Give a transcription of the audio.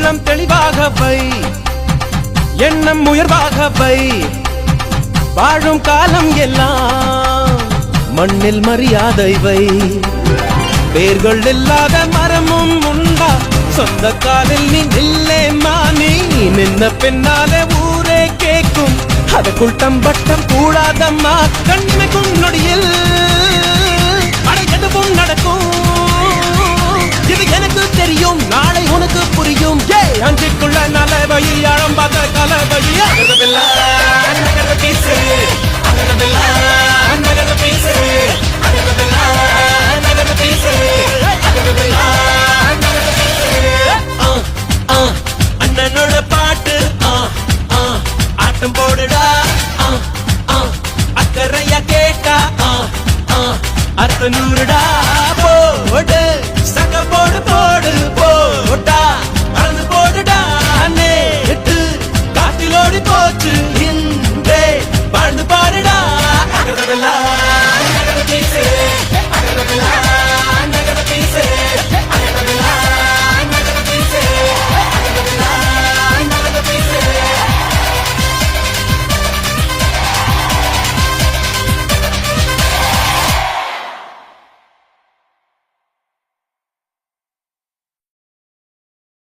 உள்ளம் தெளிவாக வை, எண்ணம் உயர்வாக வை. வாழும் காலம் எல்லாம் மண்ணில் மரியாதை வை. வேர்கள் இல்லாத மரமும் உண்டா, சொந்த காலில் நீ நில்லே மானி. நின்ன பின்னாலே ஊரே கேட்கும், அதற்குள் தம்பட்டம் கூடாதம்மா. கண்மைக்கும் நொடியில் எதுவும் நடக்கும், இது எனக்கு தெரியும், நாளை உனக்கு புரியும். அஞ்சுக்குள்ள நலவை ஆழம் பார்த்த கலவை அண்ணனோட பாட்டு ஆட்டம் போடுடா. அக்கறையா கேட்டா அர்த்த நூறுடா. போடு சக போடு போடு போட்டா மறந்து போடுடா. நேற்று காட்டிலோடி போச்சு, இன்றே வாழ்ந்து பாருடா.